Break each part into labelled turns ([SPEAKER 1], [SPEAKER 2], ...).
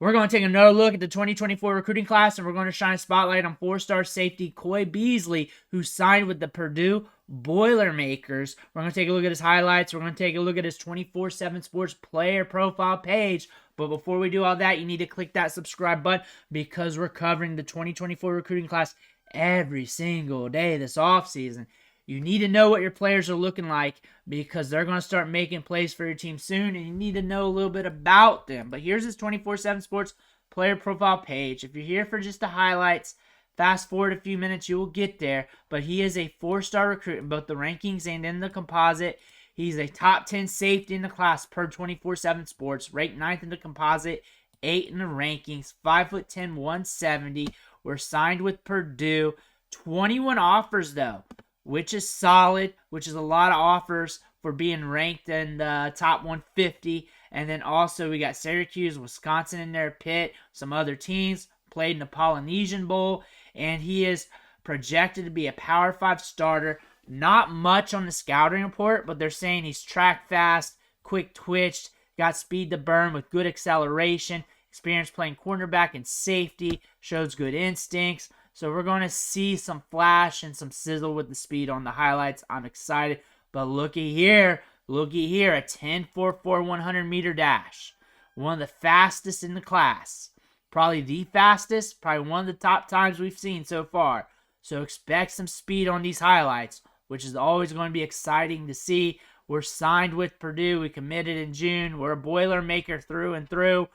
[SPEAKER 1] We're going to take another look at the 2024 recruiting class, and we're going to shine a spotlight on four-star safety Koy Beasley, who signed with the Purdue Boilermakers. We're going to take a look at his highlights. We're going to take a look at his 24/7 Sports player profile page. But before we do all that, you need to click that subscribe button because we're covering the 2024 recruiting class every single day this offseason. You need to know what your players are looking like because they're going to start making plays for your team soon, and you need to know a little bit about them. But here's his 24/7 Sports player profile page. If you're here for just the highlights, fast forward a few minutes, you will get there. But he is a 4-star recruit in both the rankings and in the composite. He's a top 10 safety in the class per 24/7 Sports, ranked 9th in the composite, 8 in the rankings, 5'10", 170. We're signed with Purdue. 21 offers, though, which is solid, which is a lot of offers for being ranked in the top 150. And then also we got Syracuse, Wisconsin in there, Pitt, some other teams, played in the Polynesian Bowl, and he is projected to be a Power 5 starter. Not much on the scouting report, but they're saying he's track fast, quick twitched, got speed to burn with good acceleration, experience playing cornerback and safety, shows good instincts. So we're going to see some flash and some sizzle with the speed on the highlights. I'm excited. But looky here. Looky here. A 10.44 100-meter dash. One of the fastest in the class. Probably the fastest. Probably one of the top times we've seen so far. So expect some speed on these highlights, which is always going to be exciting to see. We're signed with Purdue. We committed in June. We're a Boilermaker through and through.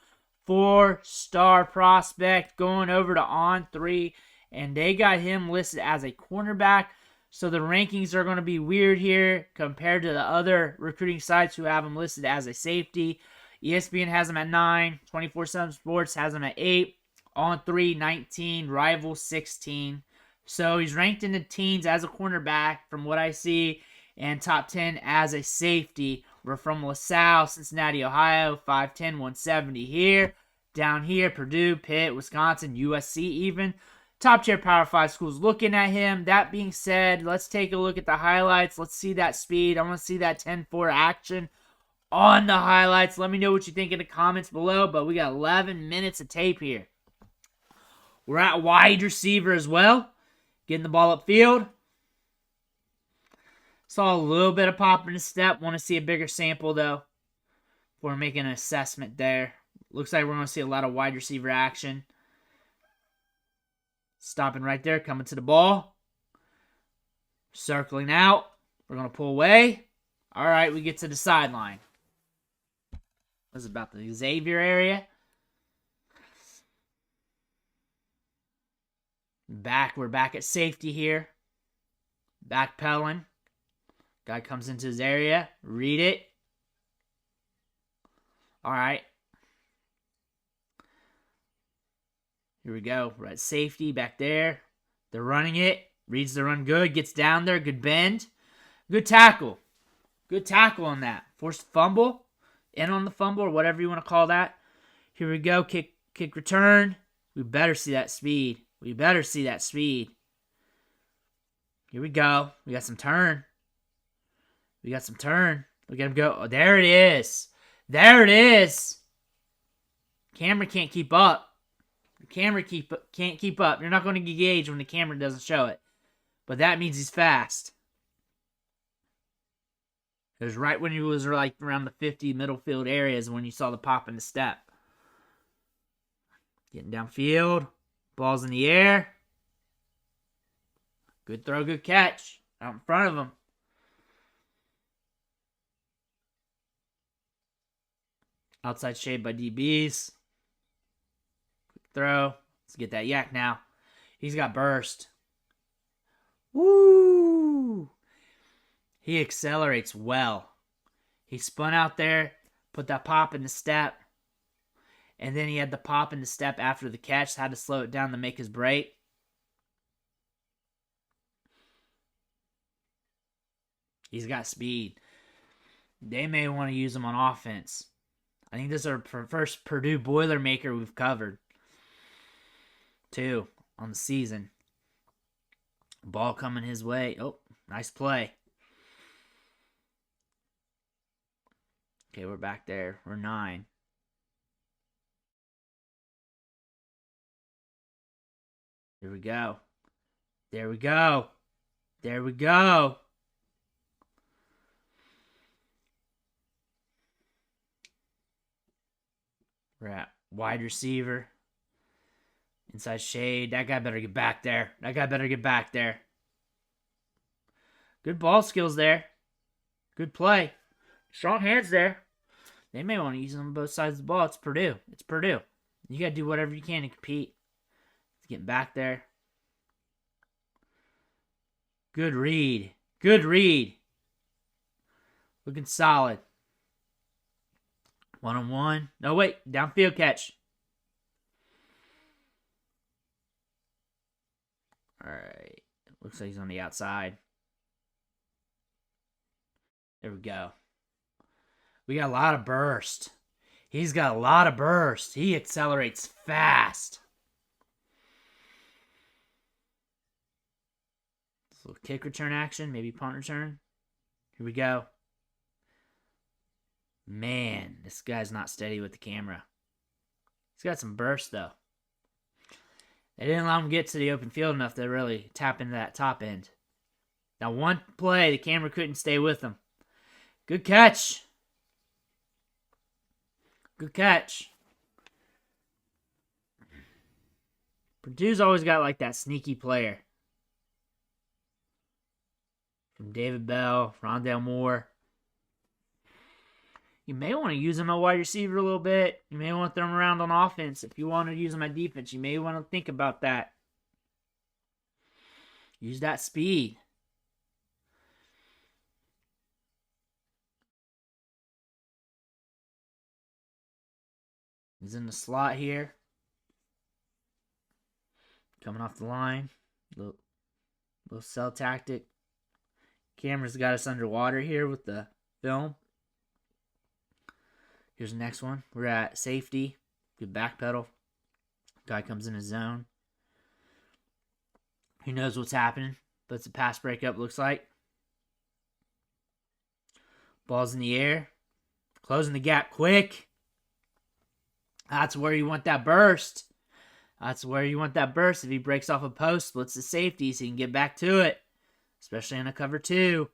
[SPEAKER 1] 4-star prospect going over to On3. And they got him listed as a cornerback. So the rankings are going to be weird here compared to the other recruiting sites who have him listed as a safety. ESPN has him at 9. 24/7 Sports has him at 8. On3, 19. Rival, 16. So he's ranked in the teens as a cornerback from what I see. And top 10 as a safety. We're from LaSalle, Cincinnati, Ohio. 5'10", 170 here. Down here, Purdue, Pitt, Wisconsin, USC even. Top tier Power 5 schools looking at him. That being said, let's take a look at the highlights. Let's see that speed. I want to see that 10.4 action on the highlights. Let me know what you think in the comments below. But we got 11 minutes of tape here. We're at wide receiver as well. Getting the ball upfield. Saw a little bit of pop in the step. Want to see a bigger sample, though, before making an assessment there. Looks like we're going to see a lot of wide receiver action. Stopping right there, coming to the ball. Circling out. We're going to pull away. All right, we get to the sideline. This is about the Xavier area. We're back at safety here. Backpedaling. Guy comes into his area. Read it. All right. Here we go. We're at safety back there. They're running it. Reads the run good. Gets down there. Good bend. Good tackle. Good tackle on that. Forced fumble. In on the fumble or whatever you want to call that. Here we go. Kick return. We better see that speed. We better see that speed. Here we go. We got some turn. We got some turn. We got him go. Oh, there it is. There it is. Camera can't keep up. The camera can't keep up. You're not going to gauge when the camera doesn't show it. But that means he's fast. It was right when he was like around the 50 middle field areas when you saw the pop in the step. Getting downfield. Ball's in the air. Good throw, good catch. Out in front of him. Outside shade by DBs. Quick throw. Let's get that yak now. He's got burst. Woo! He accelerates well. He spun out there, put that pop in the step, and then he had the pop in the step after the catch, had to slow it down to make his break. He's got speed. They may want to use him on offense. I think this is our first Purdue Boilermaker we've covered. 2 on the season. Ball coming his way. Oh, nice play. Okay, we're back there. We're 9. Here we go. There we go. There we go. We're at wide receiver. Inside shade. That guy better get back there. That guy better get back there. Good ball skills there. Good play. Strong hands there. They may want to use them on both sides of the ball. It's Purdue. It's Purdue. You got to do whatever you can to compete. It's getting back there. Good read. Good read. Looking solid. 1-on-1. No, wait. Downfield catch. All right. Looks like he's on the outside. There we go. We got a lot of burst. He's got a lot of burst. He accelerates fast. This little kick return action. Maybe punt return. Here we go. Man, this guy's not steady with the camera. He's got some burst, though. They didn't allow him to get to the open field enough to really tap into that top end. Now, one play, the camera couldn't stay with him. Good catch. Good catch. Purdue's always got like that sneaky player. From David Bell, Rondale Moore. You may want to use him at wide receiver a little bit. You may want to throw him around on offense. If you want to use him at defense, you may want to think about that. Use that speed. He's in the slot here. Coming off the line. Little cell tactic. Camera's got us underwater here with the film. Here's the next one. We're at safety. Good back pedal. Guy comes in his zone. Who knows what's happening? Puts a pass breakup, looks like. Ball's in the air. Closing the gap quick. That's where you want that burst. That's where you want that burst. If he breaks off a post, splits the safeties, he can get back to it. Especially in a cover 2.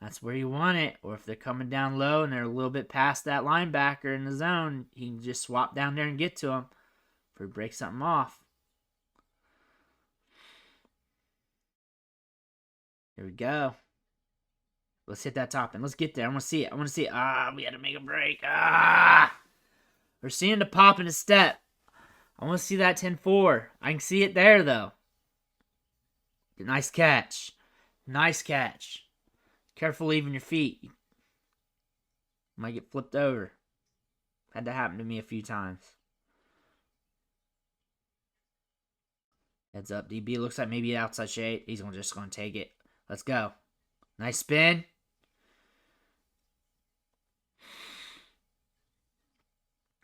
[SPEAKER 1] That's where you want it. Or if they're coming down low and they're a little bit past that linebacker in the zone, he can just swap down there and get to him before he breaks something off. Here we go. Let's hit that top end. Let's get there. I want to see it. I want to see it. We had to make a break. We're seeing the pop in his step. I want to see that 10-4. I can see it there, though. Nice catch. Nice catch. Careful leaving your feet. You might get flipped over. Had to happen to me a few times. Heads up. DB looks like maybe outside shade. He's just going to take it. Let's go. Nice spin.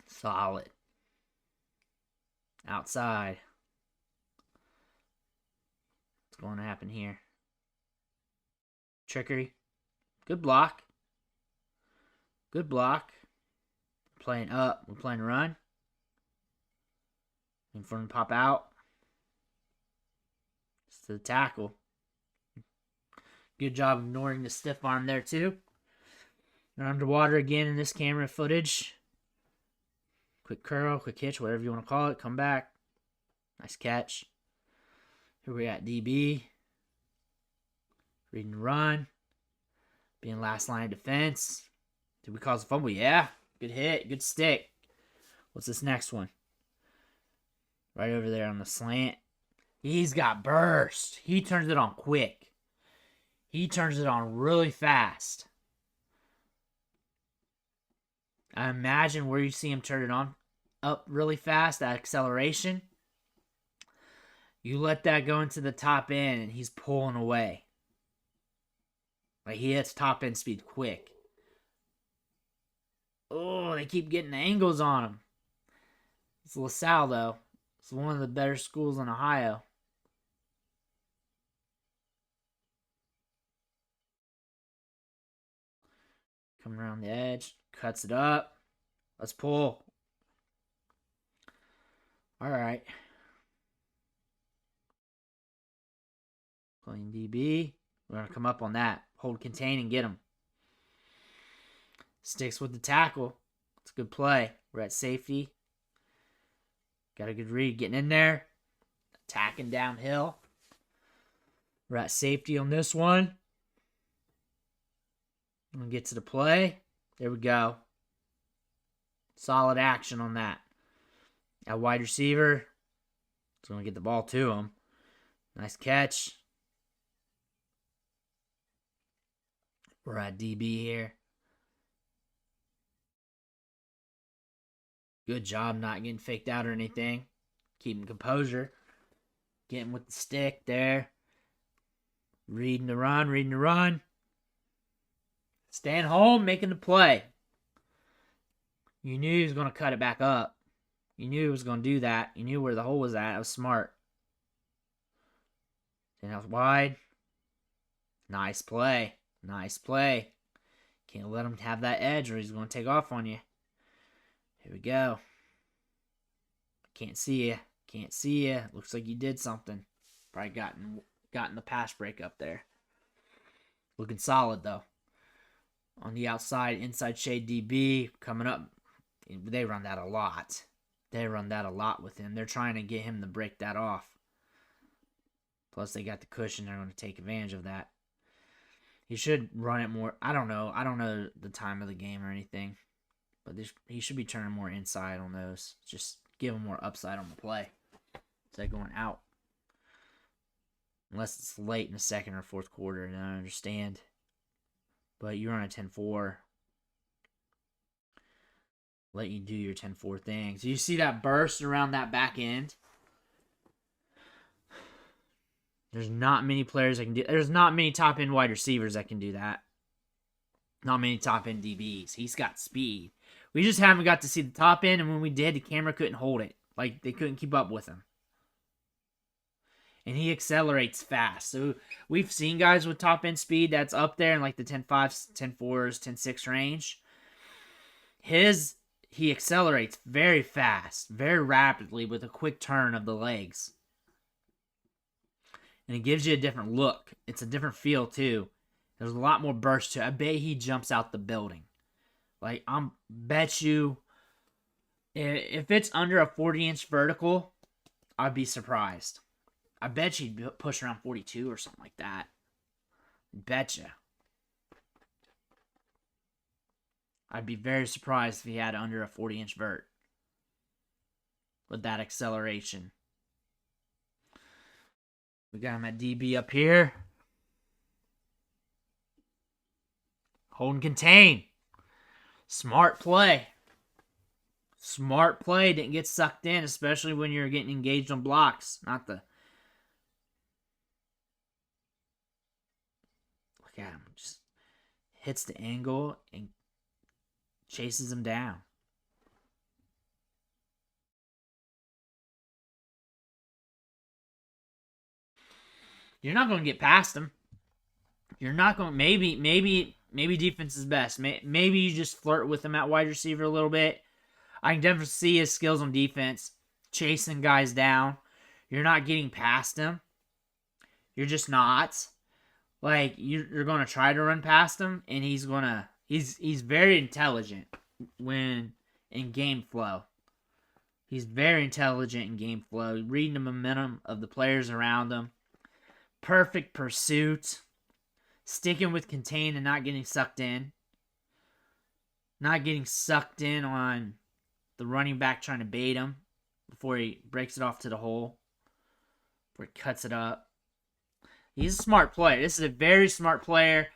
[SPEAKER 1] Solid. Outside. What's going to happen here? Trickery. Good block. Good block. Playing up. We're playing run. In front of pop out. Just to the tackle. Good job ignoring the stiff arm there too. They're underwater again in this camera footage. Quick curl, quick hitch, whatever you want to call it. Come back. Nice catch. Here we at DB. Reading the run. Being last line of defense. Did we cause a fumble? Yeah. Good hit. Good stick. What's this next one? Right over there on the slant. He's got burst. He turns it on quick. He turns it on really fast. I imagine where you see him turn it on up really fast, that acceleration. You let that go into the top end and he's pulling away. Like he hits top end speed quick. Oh, they keep getting angles on him. It's LaSalle though. It's one of the better schools in Ohio. Coming around the edge. Cuts it up. Let's pull. All right. Playing DB. We're going to come up on that. Hold, contain, and get him. Sticks with the tackle. It's a good play. We're at safety. Got a good read. Getting in there. Attacking downhill. We're at safety on this one. I'm going to get to the play. There we go. Solid action on that. At wide receiver. It's going to get the ball to him. Nice catch. We're at DB here. Good job not getting faked out or anything. Keeping composure. Getting with the stick there. Reading the run. Staying home, making the play. You knew he was going to cut it back up. You knew he was going to do that. You knew where the hole was at. It was smart. Then that was wide. Nice play. Can't let him have that edge or he's going to take off on you. Here we go. Can't see you. Looks like you did something. Probably gotten the pass break up there. Looking solid, though. On the outside, inside shade DB coming up. They run that a lot. With him. They're trying to get him to break that off. Plus, they got the cushion. They're going to take advantage of that. He should run it more. I don't know the time of the game or anything. But he should be turning more inside on those. Just give him more upside on the play. Instead of going out. Unless it's late in the second or fourth quarter, then I understand. But you're on a 10-4. Let you do your 10-4 thing. So you see that burst around that back end? There's not many players that can do. There's not many top-end wide receivers that can do that. Not many top-end DBs. He's got speed. We just haven't got to see the top end, and when we did, the camera couldn't hold it. Like, they couldn't keep up with him. And he accelerates fast. So we've seen guys with top-end speed that's up there in like the 10.5s, 10.4s, 10.6 range. He accelerates very fast, very rapidly with a quick turn of the legs. And it gives you a different look. It's a different feel, too. There's a lot more burst to it. I bet he jumps out the building. Like, bet you, if it's under a 40-inch vertical, I'd be surprised. I bet you'd push around 42 or something like that. Betcha. I'd be very surprised if he had under a 40-inch vert with that acceleration. We got him at DB up here. Hold and contain. Smart play. Didn't get sucked in, especially when you're getting engaged on blocks. Look at him. Just hits the angle and chases him down. You're not going to get past him. You're not going. Maybe defense is best. Maybe you just flirt with him at wide receiver a little bit. I can definitely see his skills on defense, chasing guys down. You're not getting past him. You're just not. Like, you're going to try to run past him, and he's very intelligent when in game flow. He's very intelligent in game flow, reading the momentum of the players around him. Perfect pursuit. Sticking with contain and not getting sucked in. Not getting sucked in on the running back trying to bait him before he breaks it off to the hole. Before he cuts it up. He's a smart player. This is a very smart player.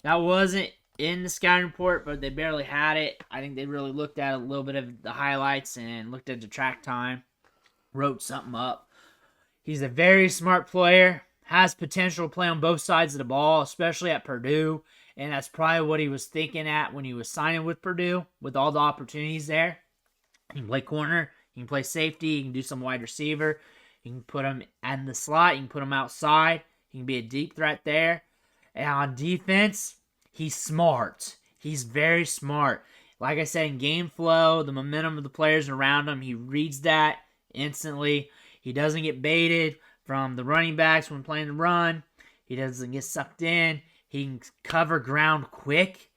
[SPEAKER 1] That wasn't in the scouting report, but they barely had it. I think they really looked at a little bit of the highlights and looked at the track time. Wrote something up. He's a very smart player. Has potential to play on both sides of the ball, especially at Purdue. And that's probably what he was thinking at when he was signing with Purdue, with all the opportunities there. He can play corner. He can play safety. He can do some wide receiver. You can put him in the slot. You can put him outside. He can be a deep threat there. And on defense, he's smart. He's very smart. Like I said, in game flow, the momentum of the players around him, he reads that instantly. He doesn't get baited from the running backs when playing the run. He doesn't get sucked in. He can cover ground quick.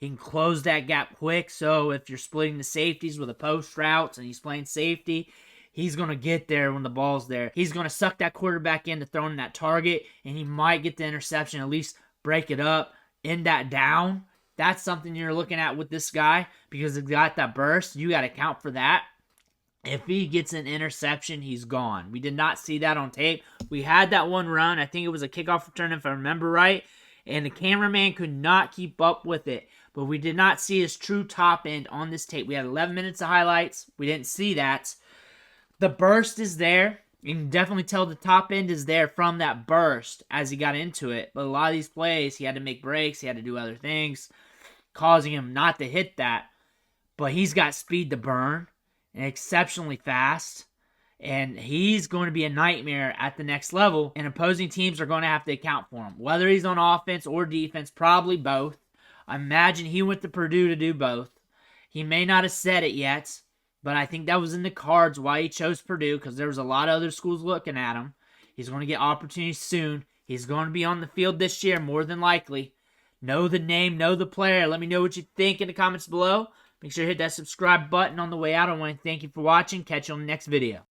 [SPEAKER 1] He can close that gap quick. So if you're splitting the safeties with a post routes and he's playing safety, he's going to get there when the ball's there. He's going to suck that quarterback into throwing that target, and he might get the interception, at least break it up, end that down. That's something you're looking at with this guy because he's got that burst. You got to count for that. If he gets an interception, he's gone. We did not see that on tape. We had that one run. I think it was a kickoff return, if I remember right, and the cameraman could not keep up with it. But we did not see his true top end on this tape. We had 11 minutes of highlights. We didn't see that. The burst is there. You can definitely tell the top end is there from that burst as he got into it. But a lot of these plays, he had to make breaks. He had to do other things, causing him not to hit that. But he's got speed to burn and exceptionally fast. And he's going to be a nightmare at the next level. And opposing teams are going to have to account for him. Whether he's on offense or defense, probably both. I imagine he went to Purdue to do both. He may not have said it yet, but I think that was in the cards why he chose Purdue, because there was a lot of other schools looking at him. He's going to get opportunities soon. He's going to be on the field this year, more than likely. Know the name, know the player. Let me know what you think in the comments below. Make sure to hit that subscribe button on the way out. I want to thank you for watching. Catch you on the next video.